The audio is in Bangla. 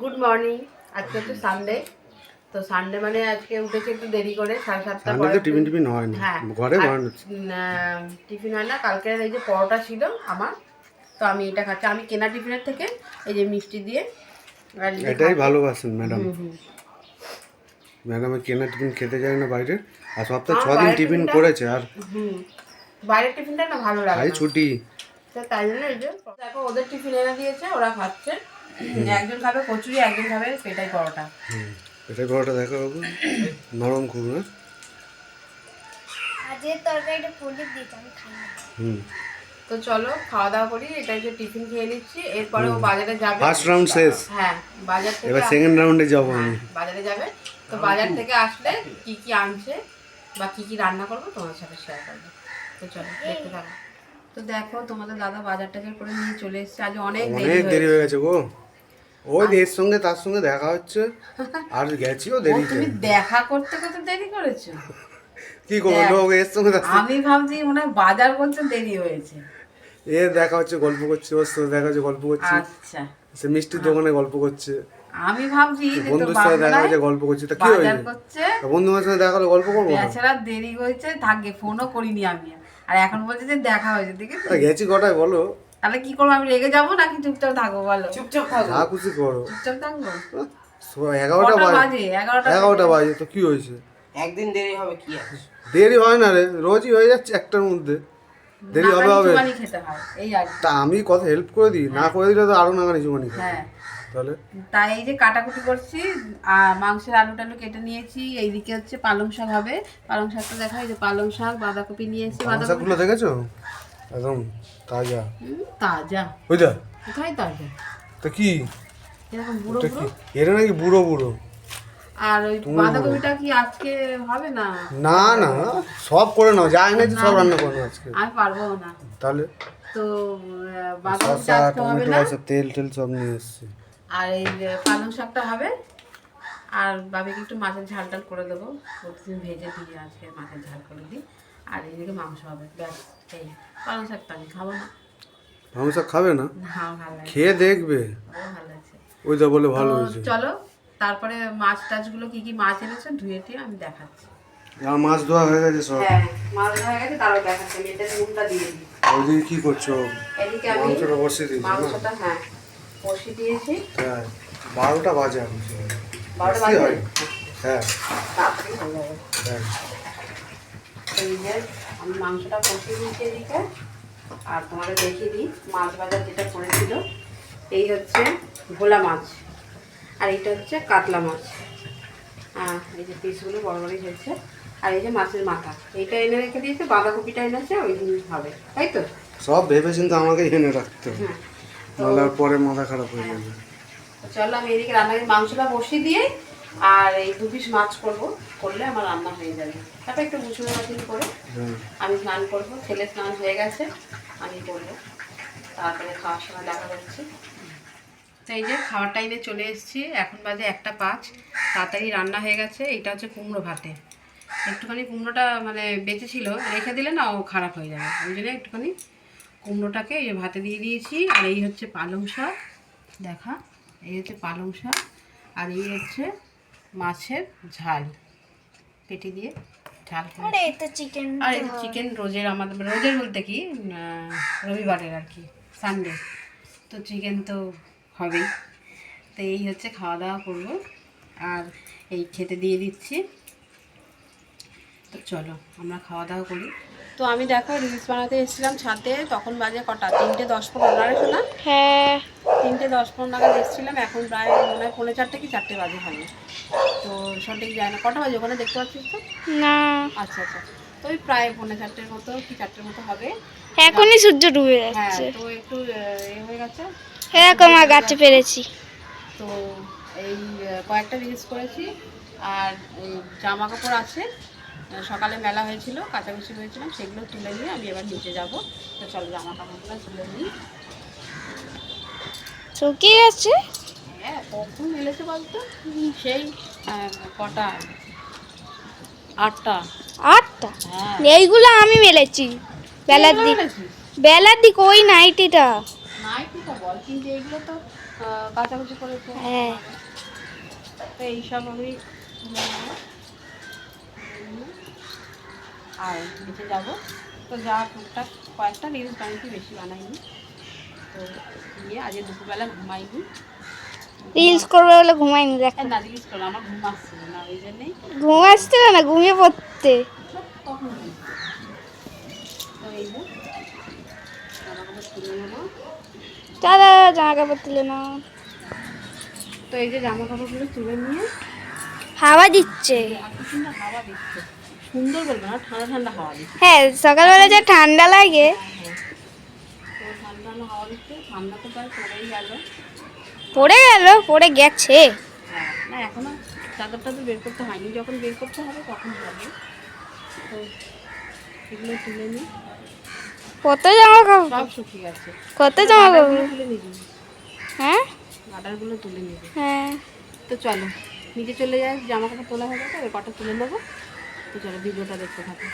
Good morning. আজকে তো সানডে, তো সানডে মানে আজকে উঠেছে একটু দেরি করে, 7:30 সানডে পরে। তো টিফিন হয় না, হ্যাঁ, ঘরে বানানো হচ্ছে। টিফিন হয় না। কালকে এই যে পরোটা ছিল আমার, তো আমি এটা খাচ্ছি। আমি কেনা টিফিনের থেকে এই যে মিষ্টি দিয়ে আর এই যে এটাই ভালোবাসেন ম্যাডাম। হুম। ম্যাডামে কেনা টিফিন খেতে যায় না বাইরে, আর সপ্তাহে আমার 6 দিন বাইরের টিফিন টিফিনটা করেছে, আর বাইরের টিফিনটা না ভালো লাগে আজ না, ছুটি। তো তাই জন্য এই যে দেখো ওদের টিফিন এনে দিয়েছে, ওরা খাচ্ছে। একজন খাবে কচুরি, একজন খাবে পেটাই পরোটা। পেটাই পরোটা দেখো বাবু, নরম খুব না। আজের তরকারিটা পনির দিতে আমি খাই না। তো চলো খাওয়া দাওয়া করি। এটা যে টিফিন খেয়ে নিচ্ছি, এরপরে ও বাজারে যাবে। ফার্স্ট রাউন্ড শেষ, হ্যাঁ বাজার থেকে এবার সেকেন্ড রাউন্ডে যাব আমি। বাজারে যাবে, তো বাজার থেকে আসলে কি কি আনছে বা কি কি রান্না করবো তোমার সাথে শেয়ার করবো। তো চলো দেখতে থাকো। তো দেখো তোমাদের দাদা বাজার টাজার করে নিয়ে চলে এসেছে। আজ অনেক দেরি হয়ে গেছে গো। ওই এর সঙ্গে তার সঙ্গে দেখা হচ্ছে, আর গেছিও দেরি। তুমি দেখা করতে কত দেরি করেছো? কি করবো লোক এর সঙ্গে আমি ভাবছি মনে হয় বাজার করতে দেরি হয়েছে। এ দেখা হচ্ছে, গল্প করছে, ওর সাথে দেখা হচ্ছে, গল্প করছে। আচ্ছা, সে মিষ্টির দোকানে গল্প করছে। আমি ভাবছি যে তোর বন্ধুর সাথে দেখা হচ্ছে, গল্প করছে। তা কি বাজার হয়েছে? করছে, বন্ধুদের সাথে দেখা হলে গল্প করবো না? বেচারা দেরি হয়েছে, থাকবে ফোনও করিনি আমি, আর এখন বলছে যে দেখা হয়েছে। দেখেছো গেছি কটায় বলো? তাহলে কি করবো, আমি রেগে যাবো নাকি চুপচাপ থাকবো? বলো চুপচাপ থাকবো, যা খুশি করো। চুপচাপ থাকবো। 11টা বাজে, 11টা 11টা বাজে, তো কি হয়েছে? একদিন দেরি হবে কি আছে? দেরি হয় না রে, রোজই হয়ে যাচ্ছে একটার মধ্যে। দেরি হবে হবে। খেতে হয় এই আর তা আমি কথা হেল্প করে দিই, না করে দিলে তো আরো নাগানি জুমানি খাই। হ্যাঁ, তাহলে তাই এই যে কাটাকুটি করছি, আর মাংসের আলু টালু কেটে নিয়েছি। এইদিকে হচ্ছে পালং শাক হবে। পালং শাকটা দেখা, এই যে পালং শাক, বাঁধাকপি নিয়েছি। শাকগুলো দেখেছো একদম তাজা তাজা, বুঝলা? কোথায় তাজা? তা কি এরকম বুড়ো এটা বুড়ো। কি এটা নাকি বুড়ো বুড়ো? আর ওই বাঁধাকপিটা কি আজকে হবে না? না না, সব করে নাও, যা এনেছি সব রান্না করে নাও আজকে। আমি পারবো না। তাহলে তো বাঁধাকপিটা শসা, আজকে হবে টমেটো, না, সব তেল টেল সব নিয়ে এসেছি। আর এই যে পালং শাকটা হবে। আর বাবিকে একটু মাছের ঝাল টাল করে দেবো, প্রতিদিন ভেজে দিয়ে আজকে মাছের ঝাল করে দিই। আর এইদিকে মাংস হবে, ব্যাস। এই পালং শাকটা আমি খাবো না। পালং শাক খাবে না? হ্যাঁ ভালো লাগে, খেয়ে দেখবে, ভালো আছে। ওই যা বলে ভালো তো হয়েছে। চলো তারপরে মাছ টাছগুলো কি কি মাছ এনেছে ধুয়ে টুয়ে আমি দেখাচ্ছি। আর মাছ ধোয়া হয়ে গেছে সব। হ্যাঁ মাছ হয়ে গেছে, তারও দেখাচ্ছি। আমি এটা নুনটা দিয়ে দিই। ওইদিকে কি করছো? এদিকে আমি মাংসটা বসিয়ে দিয়েছি। মাংসটা হ্যাঁ কষিয়ে দিয়েছি। হ্যাঁ 12টা বাজে এখন। 12টা বাজে? হ্যাঁ তাড়াতাড়ি হয়ে যাবে। হ্যাঁ। এই যে আমি মাংসটা কষিয়ে দিয়েছি এদিকে। আর তোমাদের দেখিয়ে দিই মাছ ভাজা যেটা করেছিল। এই হচ্ছে ভোলা মাছ, আর এইটা হচ্ছে কাতলা মাছ। এই যে পিসগুলো বড় বড়ই হয়েছে। আর এই যে মাছের মাথা, এইটা এনে রেখে দিয়েছে। বাঁধাকপিটা এনেছে, ওই দিন হবে, তাই তো? সব ভেবে চিন্তে আমাকে এনে রাখতে হবে, হ্যাঁ, নাহলে আর পরে মাথা খারাপ হয়ে যাবে। তো চলো আমি এদিকে রান্না মাংসটা বসিয়ে দিয়ে, আর এই 2 পিস মাছ করলে আমার রান্না হয়ে যাবে। তারপর একটু মুসুর মাছিল করে আমি স্নান করবো। ছেলে স্নান হয়ে গেছে, আমি করবো। তারপরে খাওয়ার সময় দেখা যাচ্ছে। তো এই যে খাওয়ার টাইমে চলে এসেছি, এখন বাজে 1:05। তাড়াতাড়ি রান্না হয়ে গেছে। এটা হচ্ছে কুমড়ো ভাতে। একটুখানি কুমড়োটা মানে বেঁচে ছিল, রেখে দিলে না ও খারাপ হয়ে যাবে, ওই জন্য একটুখানি কুমড়োটাকে এই ভাতে দিয়ে দিয়েছি। আর এই হচ্ছে পালং শাক, দেখা, এই হচ্ছে পালং শাক। আর এই হচ্ছে মাছের ঝাল, পেটি দিয়ে ঝাল। আরে এটা চিকেন, আর এই চিকেন রোজের, আমাদের রোজের বলতে কি রবিবারের আর কি, সানডে, তো চিকেন তো হবেই। তো এই হচ্ছে খাওয়া দাওয়া করবো, আর এই খেতে দিয়ে দিচ্ছি। তো চলো আমরা খাওয়া দাওয়া করি। তো আমি দেখো রিলস বানাতে এসেছিলাম ছাদে, তখন বাজে কটা, 3:10-15 নাগাদ না? হ্যাঁ 3:10-15 নাগাদ এসেছিলাম। এখন প্রায় মনে হয় 3:45 কি 4টে বাজে হবে, তো সঠিক যায় না কটা বাজে, ওখানে দেখতে পাচ্ছিস তো? না আচ্ছা আচ্ছা, তো ওই প্রায় 3:45-4টের মতো কি 4টের মতো হবে। এখনই সূর্য ডুবে হ্যাঁ, যাচ্ছে। তো একটু হয়ে গেছে। এরকম গাছে পেরেছি। তো এই কয়েকটা রিলস করেছি, আর এই জামা কাপড় আছে, সকালে মেলা হয়েছিল, কাচাকুচি হয়েছিলাম, সেগুলো তুলে নিয়ে আমি এবার নিচে যাব। তো চলো জামা কাপড়গুলো তুলে নিই। শুকিয়ে গেছে? হ্যাঁ কখন মেলেছে বলতো, সেই কটা, 8টা। 8টা? হ্যাঁ এইগুলো আমি মেলেছি বেলার দিক, বেলার দিক ওই নাইটিটা। নাইটিটা বল, কিন্তু এইগুলো তো কাচাকুচি করেছে। হ্যাঁ। তো এইসব আমি আর নিচে যাব। তো যা টুকটাক কয়েকটা রিলস বানিয়েছি, বেশি বানাইনি। তো গিয়ে আজকে দুপুরবেলা ঘুমাইনি। রিলস করবে বলে ঘুমাইনি দেখো। না রিলস করো, আমার ঘুম আসছিল না, ওই জন্যেই ঘুম আসছিল না, ঘুমিয়ে পড়তে। কখন ঘুম। তো এই যে জামা কাপড় তুলে নেবো। দাদা জামা কাপড় তুলে নাও। তো এই যে জামা কাপড়গুলো তুলে নিয়ে হাওয়া দিচ্ছে। এত সুন্দর হাওয়া দিচ্ছে, সুন্দর বলবো না, ঠান্ডা ঠান্ডা হাওয়া দিচ্ছে। হ্যাঁ, সকালবেলা যে ঠান্ডা লাগে। তো ঠান্ডা ঠান্ডা হাওয়া দিচ্ছে, ঠান্ডা তো প্রায় পড়েই গেল। পড়ে গেছে। হ্যাঁ, না এখনো চাদরটা তো বের করতে হয়নি, যখন বের করতে হবে তখন হবে। তো এগুলো তুলে নিই। কত জামা কাপড়, সব শুকিয়ে গেছে। কত জামা কাপড়। গার্ডারগুলো তুলে নিবি, হ্যাঁ গার্ডারগুলো তুলে নিবি। হ্যাঁ। তো চলো নিচে চলে যাই, জামা কাপড় তোলা হয়ে গেছে, ওই কটা তুলে নেবো। তো চলো ভিডিওটা দেখতে থাকো।